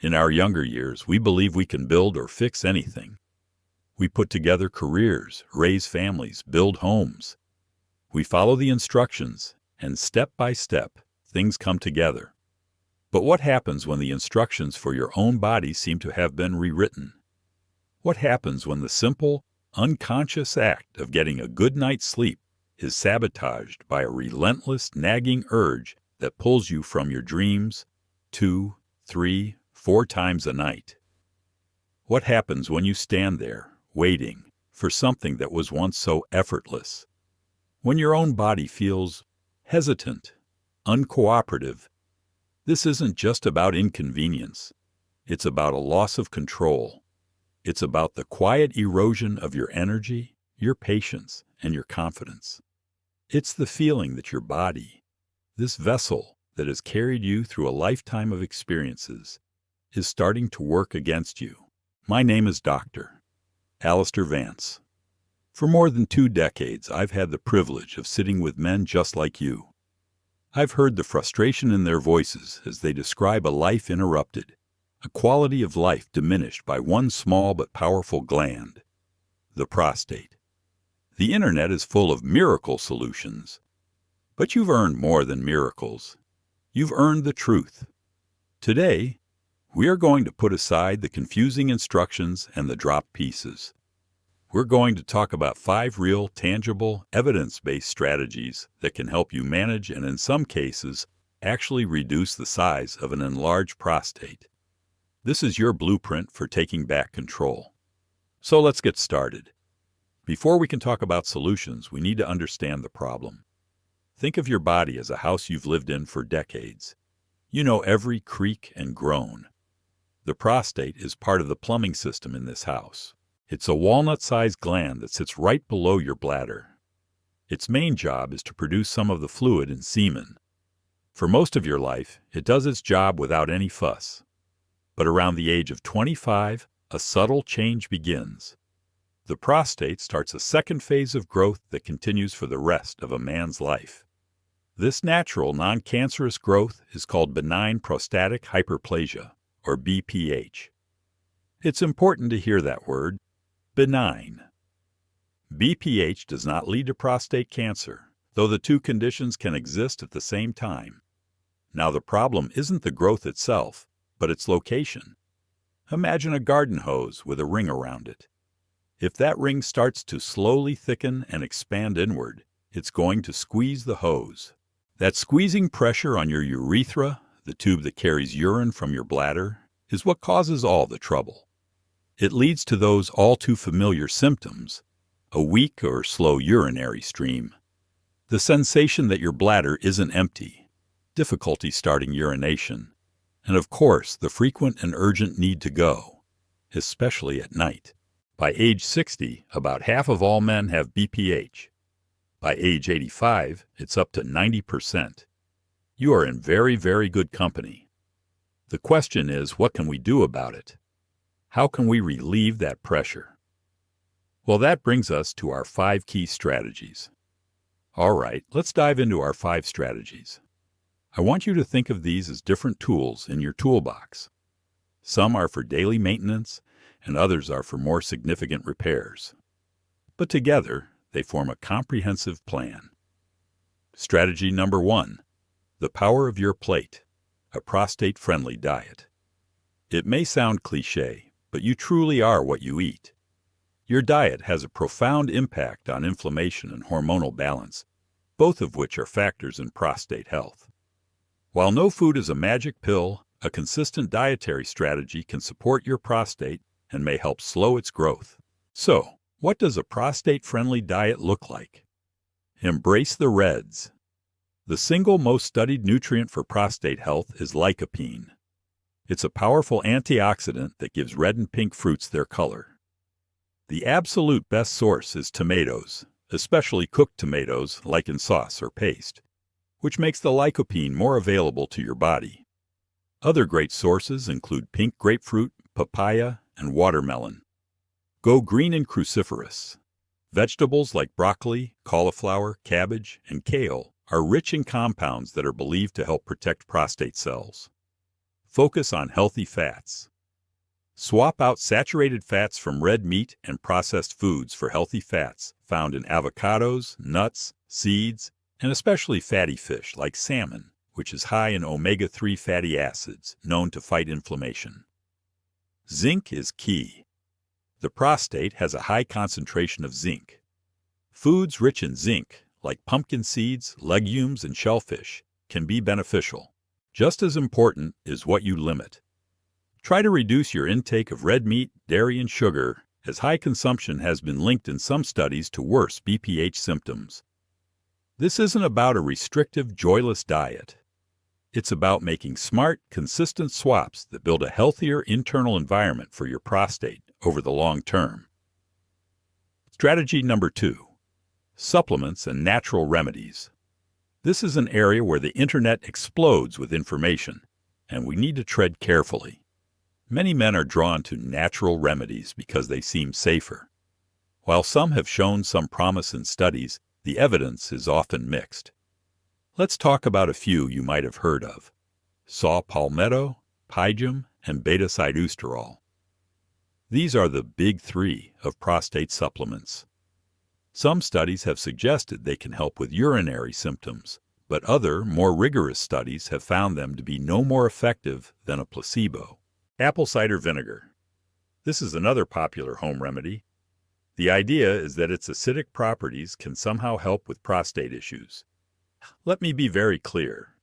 In our younger years, we believe we can build or fix anything. We put together careers, raise families, build homes. We follow the instructions, and step by step, things come together. But what happens when the instructions for your own body seem to have been rewritten? What happens when the simple, unconscious act of getting a good night's sleep is sabotaged by a relentless, nagging urge that pulls you from your dreams 2, 3, 4 times a night? What happens when you stand there, waiting for something that was once so effortless? When your own body feels hesitant, uncooperative? This isn't just about inconvenience. It's about a loss of control. It's about the quiet erosion of your energy, your patience, and your confidence. It's the feeling that your body, this vessel that has carried you through a lifetime of experiences, is starting to work against you. My name is Dr. Alistair Vance. For more than 2 decades, I've had the privilege of sitting with men just like you. I've heard the frustration in their voices as they describe a life interrupted, a quality of life diminished by one small but powerful gland, the prostate. The internet is full of miracle solutions. But you've earned more than miracles. You've earned the truth. Today, we are going to put aside the confusing instructions and the drop pieces. We're going to talk about 5 real, tangible, evidence-based strategies that can help you manage and, in some cases, actually reduce the size of an enlarged prostate. This is your blueprint for taking back control. So let's get started. Before we can talk about solutions, we need to understand the problem. Think of your body as a house you've lived in for decades. You know every creak and groan. The prostate is part of the plumbing system in this house. It's a walnut-sized gland that sits right below your bladder. Its main job is to produce some of the fluid in semen. For most of your life, it does its job without any fuss. But around the age of 25, a subtle change begins. The prostate starts a second phase of growth that continues for the rest of a man's life. This natural, non-cancerous growth is called benign prostatic hyperplasia, or BPH. It's important to hear that word, benign. BPH does not lead to prostate cancer, though the two conditions can exist at the same time. Now, the problem isn't the growth itself, but its location. Imagine a garden hose with a ring around it. If that ring starts to slowly thicken and expand inward, it's going to squeeze the hose. That squeezing pressure on your urethra, the tube that carries urine from your bladder, is what causes all the trouble. It leads to those all too familiar symptoms, a weak or slow urinary stream, the sensation that your bladder isn't empty, difficulty starting urination, and of course the frequent and urgent need to go, especially at night. By age 60, about half of all men have BPH. By age 85, it's up to 90%. You are in very, very good company. The question is, what can we do about it? How can we relieve that pressure? Well, that brings us to our 5 key strategies. All right, let's dive into our 5 strategies. I want you to think of these as different tools in your toolbox. Some are for daily maintenance, and others are for more significant repairs. But together, they form a comprehensive plan. Strategy number 1, the power of your plate, a prostate-friendly diet. It may sound cliché, but you truly are what you eat. Your diet has a profound impact on inflammation and hormonal balance, both of which are factors in prostate health. While no food is a magic pill, a consistent dietary strategy can support your prostate and may help slow its growth. So, what does a prostate-friendly diet look like? Embrace the reds. The single most studied nutrient for prostate health is lycopene. It's a powerful antioxidant that gives red and pink fruits their color. The absolute best source is tomatoes, especially cooked tomatoes like in sauce or paste, which makes the lycopene more available to your body. Other great sources include pink grapefruit, papaya, and watermelon. Go green and cruciferous. Vegetables like broccoli, cauliflower, cabbage, and kale are rich in compounds that are believed to help protect prostate cells. Focus on healthy fats. Swap out saturated fats from red meat and processed foods for healthy fats found in avocados, nuts, seeds, and especially fatty fish like salmon, which is high in omega-3 fatty acids known to fight inflammation. Zinc is key. The prostate has a high concentration of zinc. Foods rich in zinc, like pumpkin seeds, legumes, and shellfish, can be beneficial. Just as important is what you limit. Try to reduce your intake of red meat, dairy, and sugar, as high consumption has been linked in some studies to worse BPH symptoms. This isn't about a restrictive, joyless diet. It's about making smart, consistent swaps that build a healthier internal environment for your prostate over the long term. Strategy number 2. Supplements and natural remedies. This is an area where the internet explodes with information, and we need to tread carefully. Many men are drawn to natural remedies because they seem safer. While some have shown some promise in studies, the evidence is often mixed. Let's talk about a few you might have heard of: saw palmetto, pygium, and beta-sitosterol. These are the big three of prostate supplements. Some studies have suggested they can help with urinary symptoms, but other, more rigorous studies have found them to be no more effective than a placebo. Apple cider vinegar. This is another popular home remedy. The idea is that its acidic properties can somehow help with prostate issues. Let me be very clear.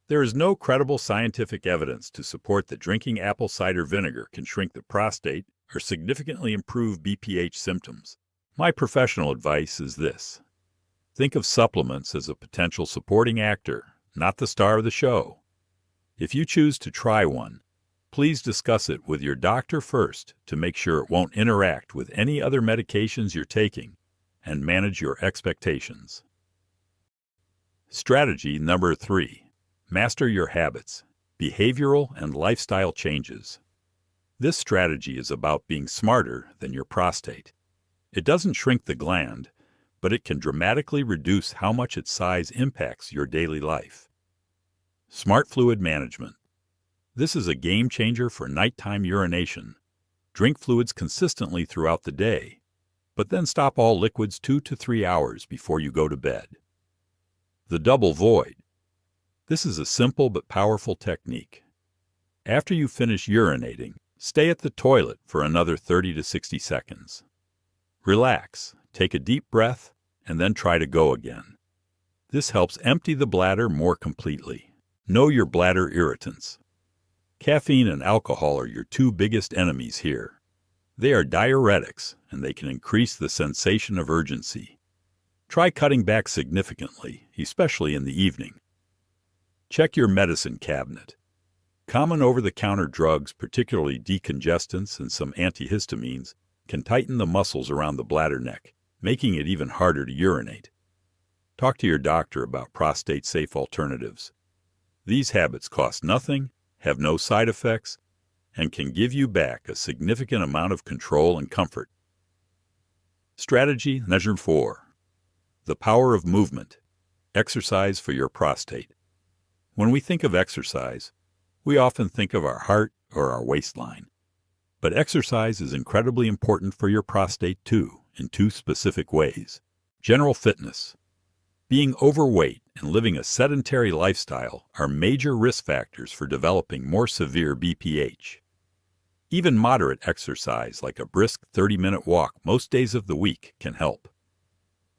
There is no credible scientific evidence to support that drinking apple cider vinegar can shrink the prostate or significantly improve BPH symptoms. My professional advice is this: think of supplements as a potential supporting actor, not the star of the show. If you choose to try one, please discuss it with your doctor first to make sure it won't interact with any other medications you're taking, and manage your expectations. Strategy number 3. Master your habits, behavioral and lifestyle changes. This strategy is about being smarter than your prostate. It doesn't shrink the gland, but it can dramatically reduce how much its size impacts your daily life. Smart fluid management. This is a game changer for nighttime urination. Drink fluids consistently throughout the day, but then stop all liquids 2 to 3 hours before you go to bed. The double void. This is a simple but powerful technique. After you finish urinating, stay at the toilet for another 30 to 60 seconds. Relax, take a deep breath, and then try to go again. This helps empty the bladder more completely. Know your bladder irritants. Caffeine and alcohol are your two biggest enemies here. They are diuretics, and they can increase the sensation of urgency. Try cutting back significantly, especially in the evening. Check your medicine cabinet. Common over-the-counter drugs, particularly decongestants and some antihistamines, can tighten the muscles around the bladder neck, making it even harder to urinate. Talk to your doctor about prostate-safe alternatives. These habits cost nothing, have no side effects, and can give you back a significant amount of control and comfort. Strategy number 4. The power of movement. Exercise for your prostate. When we think of exercise, we often think of our heart or our waistline. But exercise is incredibly important for your prostate too, in 2 specific ways. General fitness. Being overweight and living a sedentary lifestyle are major risk factors for developing more severe BPH. Even moderate exercise, like a brisk 30-minute walk most days of the week, can help.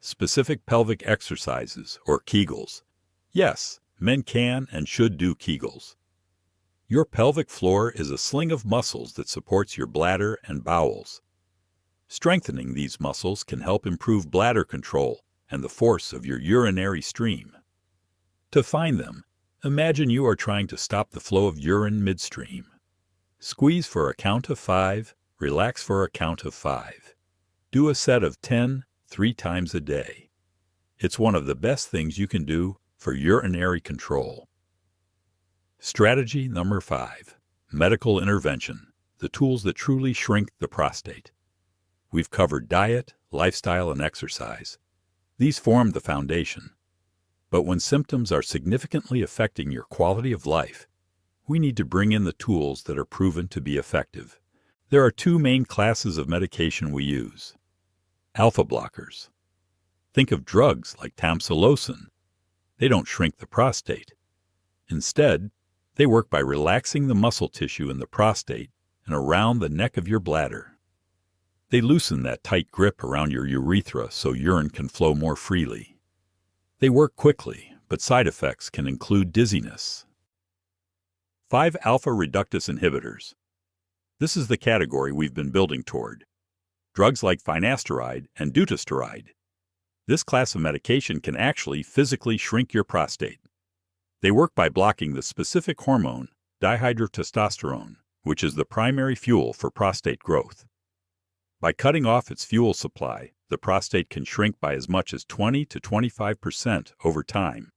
Specific pelvic exercises, or Kegels. Yes, men can and should do Kegels. Your pelvic floor is a sling of muscles that supports your bladder and bowels. Strengthening these muscles can help improve bladder control and the force of your urinary stream. To find them, imagine you are trying to stop the flow of urine midstream. Squeeze for a count of 5, relax for a count of 5. Do a set of 10, 3 times a day. It's one of the best things you can do for urinary control. Strategy number 5. Medical intervention, the tools that truly shrink the prostate. We've covered diet, lifestyle, and exercise. These form the foundation. But when symptoms are significantly affecting your quality of life, we need to bring in the tools that are proven to be effective. There are two main classes of medication we use. Alpha blockers. Think of drugs like tamsulosin. They don't shrink the prostate. Instead, they work by relaxing the muscle tissue in the prostate and around the neck of your bladder. They loosen that tight grip around your urethra so urine can flow more freely. They work quickly, but side effects can include dizziness. 5-alpha reductase inhibitors. This is the category we've been building toward. Drugs like finasteride and dutasteride. This class of medication can actually physically shrink your prostate. They work by blocking the specific hormone, dihydrotestosterone, which is the primary fuel for prostate growth. By cutting off its fuel supply, the prostate can shrink by as much as 20 to 25% over time.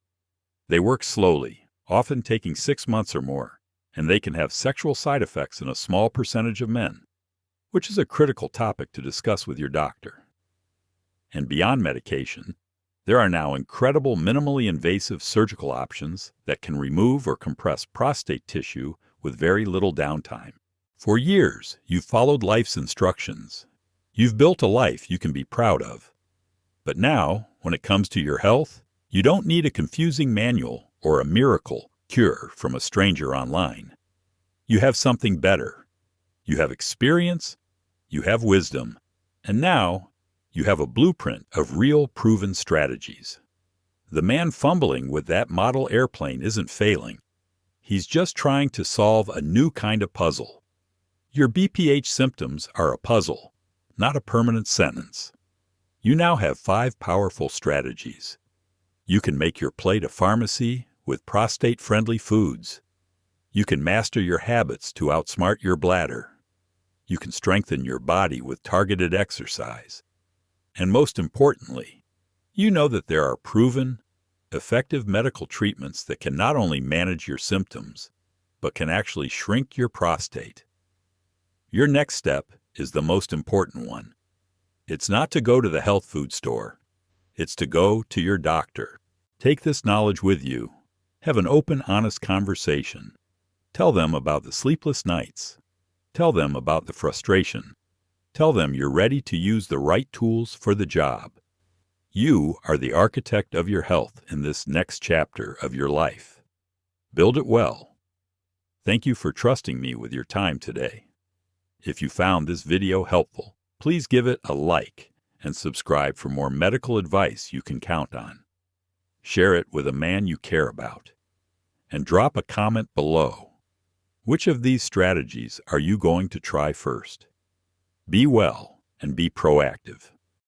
They work slowly, often taking 6 months or more, and they can have sexual side effects in a small percentage of men, which is a critical topic to discuss with your doctor. And beyond medication, there are now incredible minimally invasive surgical options that can remove or compress prostate tissue with very little downtime. For years, you've followed life's instructions. You've built a life you can be proud of. But now, when it comes to your health, you don't need a confusing manual or a miracle cure from a stranger online. You have something better. You have experience, you have wisdom, and now you have a blueprint of real proven strategies. The man fumbling with that model airplane isn't failing. He's just trying to solve a new kind of puzzle. Your BPH symptoms are a puzzle, not a permanent sentence. You now have 5 powerful strategies. You can make your plate a pharmacy with prostate-friendly foods. You can master your habits to outsmart your bladder. You can strengthen your body with targeted exercise. And most importantly, you know that there are proven, effective medical treatments that can not only manage your symptoms, but can actually shrink your prostate. Your next step is the most important one. It's not to go to the health food store. It's to go to your doctor. Take this knowledge with you. Have an open, honest conversation. Tell them about the sleepless nights. Tell them about the frustration. Tell them you're ready to use the right tools for the job. You are the architect of your health in this next chapter of your life. Build it well. Thank you for trusting me with your time today. If you found this video helpful, please give it a like and subscribe for more medical advice you can count on. Share it with a man you care about. And drop a comment below. Which of these strategies are you going to try first? Be well and be proactive.